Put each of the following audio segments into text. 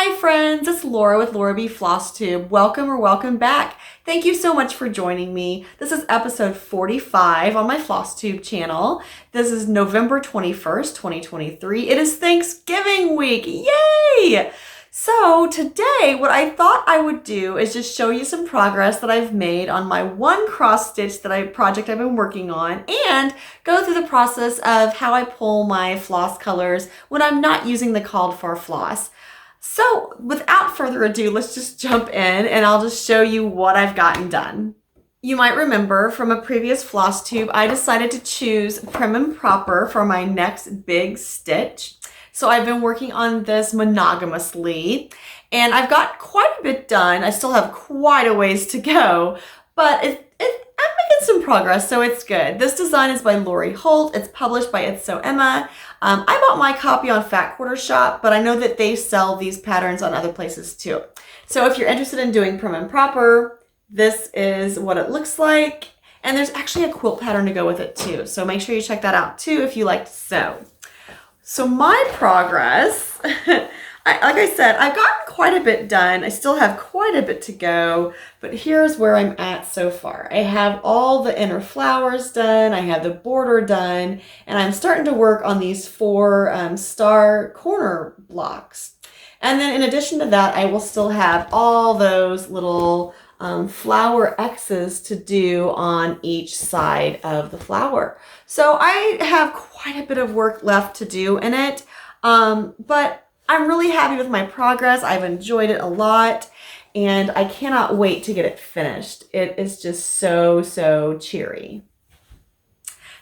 Hi friends, it's Laura with Laura B. Flosstube. Welcome or welcome back. Thank you so much for joining me. This is episode 45 on my Flosstube channel. This is November 21st, 2023. It is Thanksgiving week. Yay! So today what I thought I would do is just show you some progress that I've made on my one cross stitch project I've been working on, and go through the process of how I pull my floss colors when I'm not using the called for floss. So without further ado, let's just jump in and I'll just show you what I've gotten done. You might remember from a previous Flosstube, I decided to choose Prim and Proper for my next big stitch. So I've been working on this monogamously and I've got quite a bit done. I still have quite a ways to go, but I'm making some progress, so it's good. This design is by Holt. It's published by It's So Emma. I bought my copy on Fat Quarter Shop, but I know that they sell these patterns on other places too. So if you're interested in doing Prim and Proper, this is what it looks like. And there's actually a quilt pattern to go with it too. So make sure you check that out too if you like to sew. So my progress, like I said, I've gotten quite a bit done. I still have quite a bit to go, but here's where I'm at so far. I have all the inner flowers done. I have the border done, and I'm starting to work on these 4 star corner blocks. And then in addition to that, I will still have all those little flower X's to do on each side of the flower. So I have quite a bit of work left to do in it, but I'm really happy with my progress. I've enjoyed it a lot, and I cannot wait to get it finished. It is just so cheery.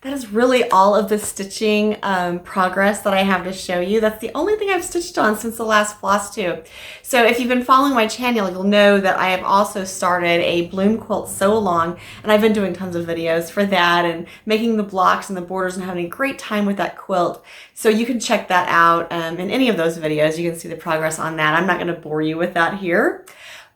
That is really all of the stitching progress that I have to show you. That's the only thing I've stitched on since the last Flosstube. So if you've been following my channel, you'll know that I have also started a bloom quilt sew along, and I've been doing tons of videos for that and making the blocks and the borders and having a great time with that quilt. So you can check that out in any of those videos. You can see the progress on that. I'm not going to bore you with that here.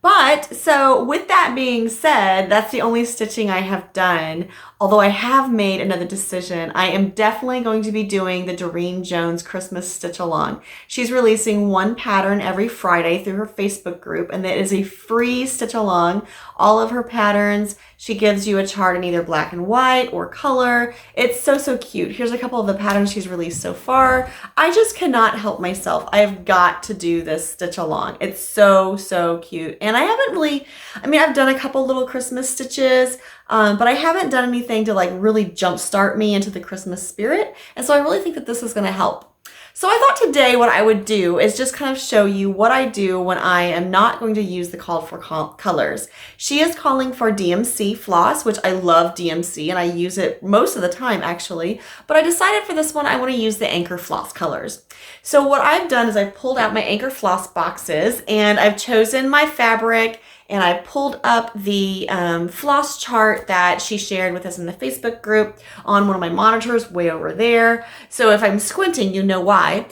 But so with that being said, that's the only stitching I have done. Although I have made another decision, I am definitely going to be doing the Durene Jones Christmas Stitch Along. She's releasing one pattern every Friday through her Facebook group, and that is a free stitch along. All of her patterns, she gives you a chart in either black and white or color. It's so cute. Here's a couple of the patterns she's released so far. I just cannot help myself. I have got to do this stitch along. It's so cute. And I haven't really, I've done a couple little Christmas stitches, but I haven't done anything to like really jumpstart me into the Christmas spirit. And so I really think that this is going to help. So I thought today what I would do is just kind of show you what I do when I am not going to use the called for colors. She is calling for DMC floss, which I love DMC and I use it most of the time actually, but I decided for this one I want to use the Anchor floss colors. So what I've done is I've pulled out my Anchor floss boxes and I've chosen my fabric, and I pulled up the floss chart that she shared with us in the Facebook group on one of my monitors way over there. So if I'm squinting, you know why.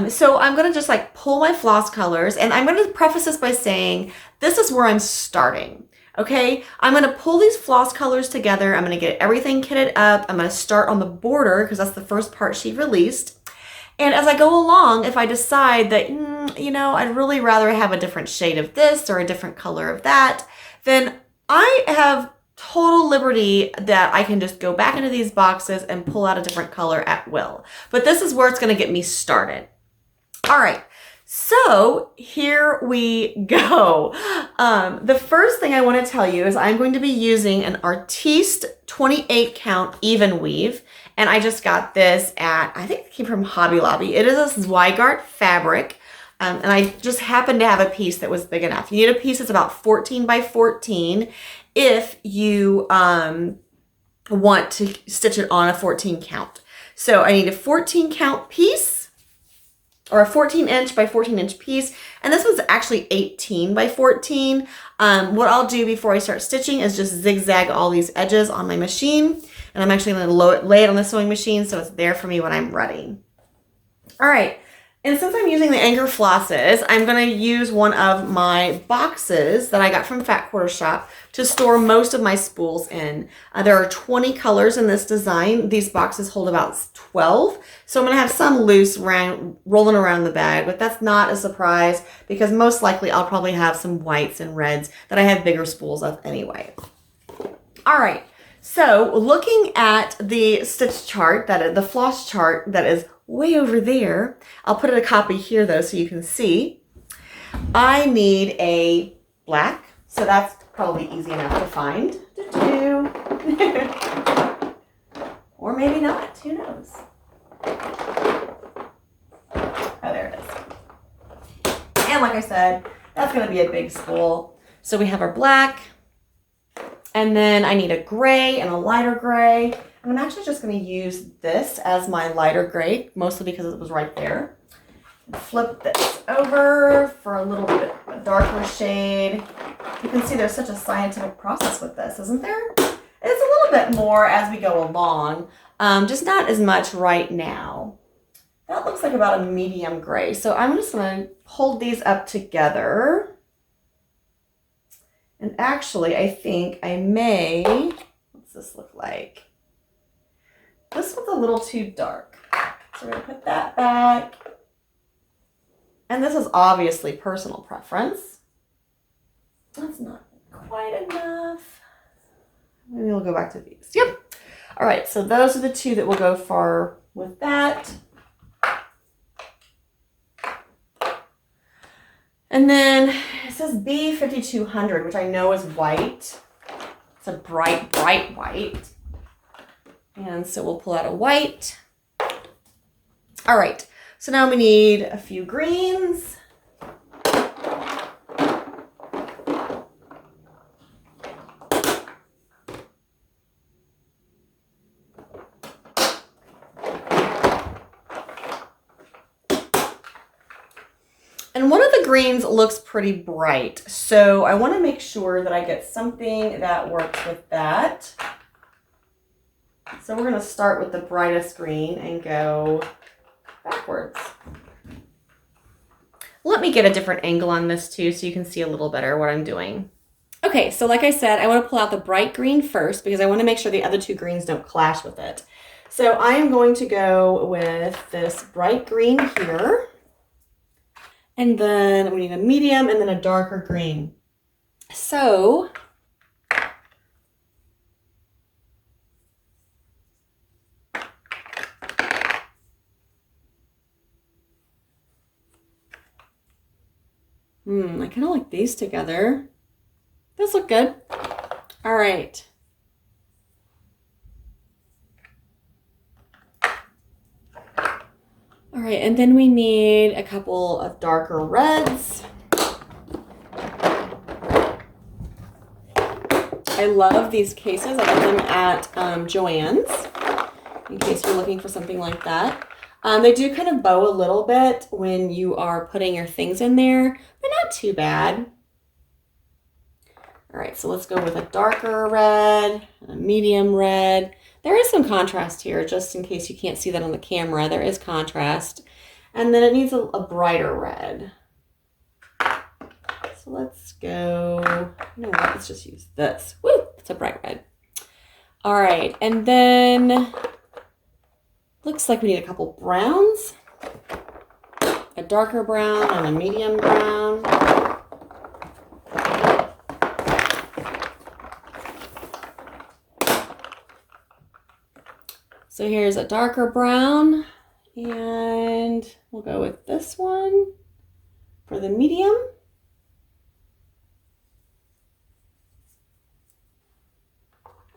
So I'm going to just like pull my floss colors, and I'm going to preface this by saying this is where I'm starting. Okay, I'm going to pull these floss colors together. I'm going to get everything kitted up. I'm going to start on the border because that's the first part she released. And as I go along, if I decide that, I'd really rather have a different shade of this or a different color of that, then I have total liberty that I can just go back into these boxes and pull out a different color at will. But this is where it's going to get me started. All right. So here we go. The first thing I want to tell you is I'm going to be using an Artiste 28 count even weave. And I just got this at, I think it came from Hobby Lobby. It is a Zweigart fabric. And I just happened to have a piece that was big enough. You need a piece that's about 14 by 14 if you want to stitch it on a 14 count. So I need a 14 count piece, or a 14 inch by 14 inch piece. And this one's actually 18 by 14. What I'll do before I start stitching is just zigzag all these edges on my machine. And I'm actually going to lay it on the sewing machine so it's there for me when I'm ready. All right. And since I'm using the Anchor flosses, I'm going to use one of my boxes that I got from Fat Quarter Shop to store most of my spools in. There are 20 colors in this design. These boxes hold about 12. So I'm going to have some loose rolling around the bag, but that's not a surprise because most likely I'll probably have some whites and reds that I have bigger spools of anyway. All right. So looking at the stitch chart, the floss chart that is way over there, I'll put a copy here though so you can see. I need a black, so that's probably easy enough to find. Or maybe not, who knows? Oh, there it is. And like I said, that's going to be a big spool. So we have our black. And then I need a gray and a lighter gray. And I'm actually just going to use this as my lighter gray, mostly because it was right there. Flip this over for a little bit of a darker shade. You can see there's such a scientific process with this, isn't there? It's a little bit more as we go along, just not as much right now. That looks like about a medium gray. So I'm just going to hold these up together. And actually, I think I may, what's this look like? This one's a little too dark. So we're going to put that back. And this is obviously personal preference. That's not quite enough. Maybe we'll go back to these. Yep. All right, so those are the two that will go far with that. And then it says B5200, which I know is white. It's a bright, bright white. And so we'll pull out a white. All right, so now we need a few greens. And one of the greens looks pretty bright, so I want to make sure that I get something that works with that. So we're going to start with the brightest green and go backwards. Let me get a different angle on this too so you can see a little better what I'm doing. Okay, so like I said, I want to pull out the bright green first because I want to make sure the other two greens don't clash with it. So I am going to go with this bright green here. And then we need a medium and then a darker green. So I kind of like these together. Those look good. All right. All right, and then we need a couple of darker reds. I love these cases. I got them at Joann's, in case you're looking for something like that. They do kind of bow a little bit when you are putting your things in there, but not too bad. All right, so let's go with a darker red, a medium red. There is some contrast here, just in case you can't see that on the camera. There is contrast. And then it needs a brighter red. So let's go, you know what, let's just use this. Woo, it's a bright red. All right, and then looks like we need a couple browns. A darker brown and a medium brown. So here's a darker brown, and we'll go with this one for the medium.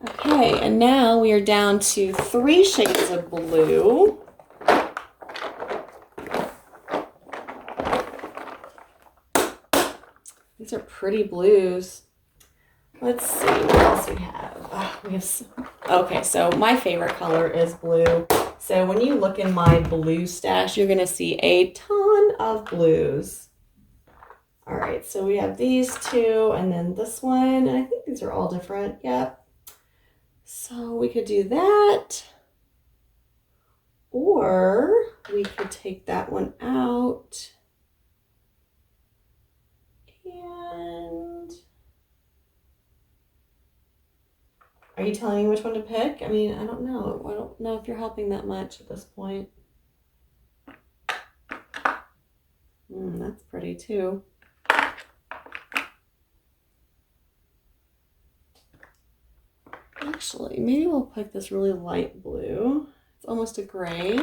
Okay, and now we are down to 3 shades of blue. These are pretty blues. Let's see what else we have. Okay, so my favorite color is blue. So when you look in my blue stash, you're going to see a ton of blues. All right, so we have these two and then this one. And I think these are all different. Yep. So we could do that. Or we could take that one out and are you telling me which one to pick? I mean, I don't know. I don't know if you're helping that much at this point. That's pretty too. Actually, maybe we'll pick this really light blue. It's almost a gray.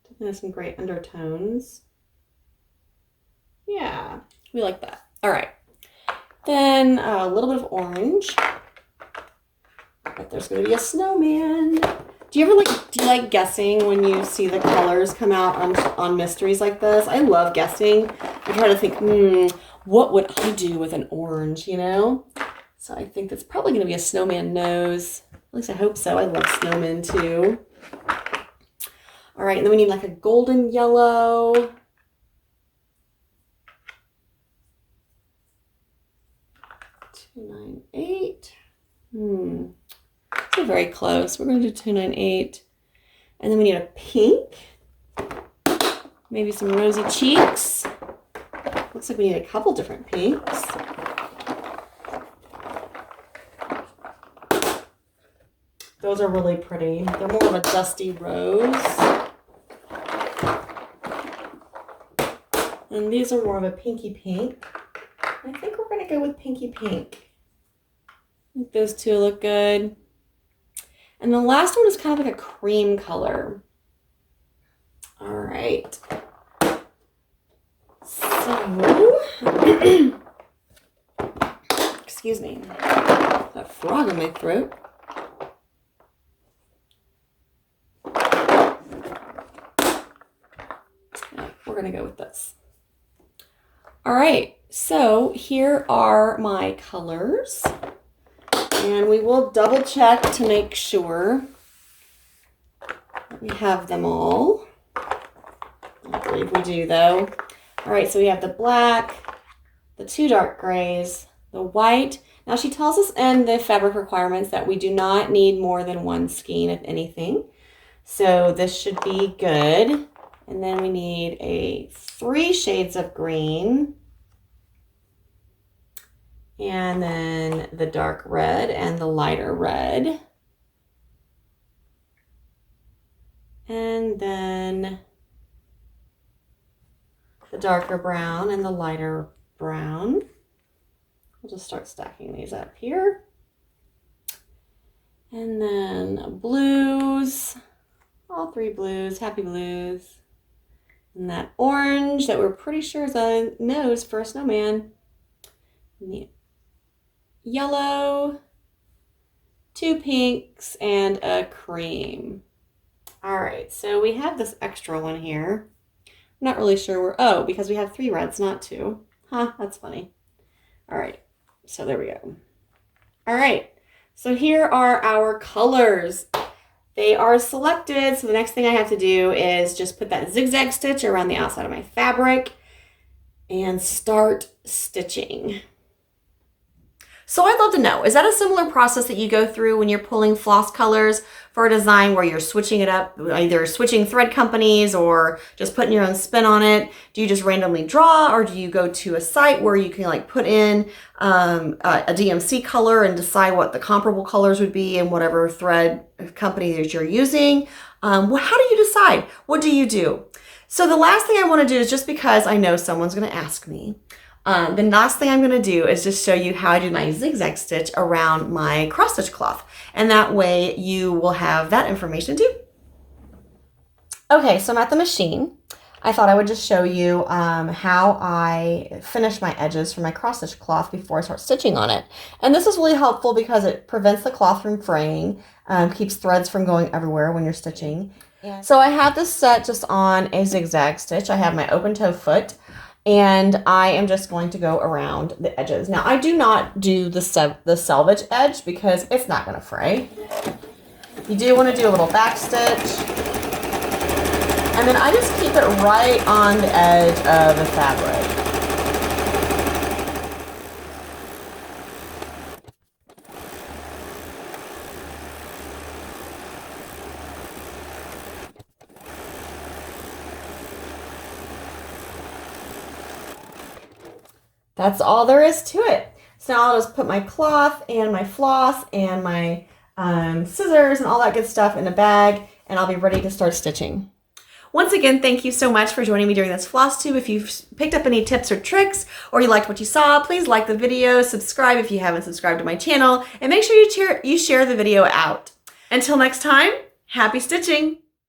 Definitely has some great undertones. Yeah, we like that. All right. Then a little bit of orange. But there's going to be a snowman. Do you like guessing when you see the colors come out on mysteries like this? I love guessing. I try to think, what would I do with an orange, you know? So I think that's probably going to be a snowman nose. At least I hope so. I love snowmen too. All right, and then we need like a golden yellow. $298. So very close. We're going to do $298. And then we need a pink. Maybe some rosy cheeks. Looks like we need a couple different pinks. Those are really pretty. They're more of a dusty rose. And these are more of a pinky pink. I think we're going to go with pinky pink. I think those two look good. And the last one is kind of like a cream color. All right. So, excuse me. That frog in my throat. We're going to go with this. All right. So here are my colors. And we will double check to make sure that we have them all. I believe we do though. All right, so we have the black, the two dark grays, the white. Now she tells us in the fabric requirements that we do not need more than one skein of anything. So this should be good. And then we need 3 shades of green. And then the dark red and the lighter red. And then the darker brown and the lighter brown. We'll just start stacking these up here. And then blues, all 3 blues, happy blues. And that orange that we're pretty sure is a nose for a snowman. Yellow, 2 pinks, and a cream. All right, so we have this extra one here. I'm not really sure where, because we have 3 reds, not 2. Huh, that's funny. All right, so there we go. All right, so here are our colors. They are selected, so the next thing I have to do is just put that zigzag stitch around the outside of my fabric and start stitching. So I'd love to know, is that a similar process that you go through when you're pulling floss colors for a design where you're switching it up, either switching thread companies or just putting your own spin on it? Do you just randomly draw, or do you go to a site where you can like put in a DMC color and decide what the comparable colors would be in whatever thread company that you're using? How do you decide? What do you do? So the last thing I want to do is, just because I know someone's going to ask me, the last thing I'm going to do is just show you how I do my zigzag stitch around my cross stitch cloth. And that way you will have that information too. Okay, so I'm at the machine. I thought I would just show you how I finish my edges for my cross stitch cloth before I start stitching on it. And this is really helpful because it prevents the cloth from fraying, keeps threads from going everywhere when you're stitching. Yeah. So I have this set just on a zigzag stitch. I have my open toe foot, and I am just going to go around the edges. Now, I do not do the selvage edge because it's not going to fray. You do want to do a little back stitch. And then I just keep it right on the edge of the fabric. that's all there is to it. So now I'll just put my cloth and my floss and my scissors and all that good stuff in a bag, and I'll be ready to start stitching. Once again, thank you so much for joining me during this Flosstube. If you've picked up any tips or tricks, or you liked what you saw, please like the video, subscribe if you haven't subscribed to my channel, and make sure you share the video out. Until next time, happy stitching!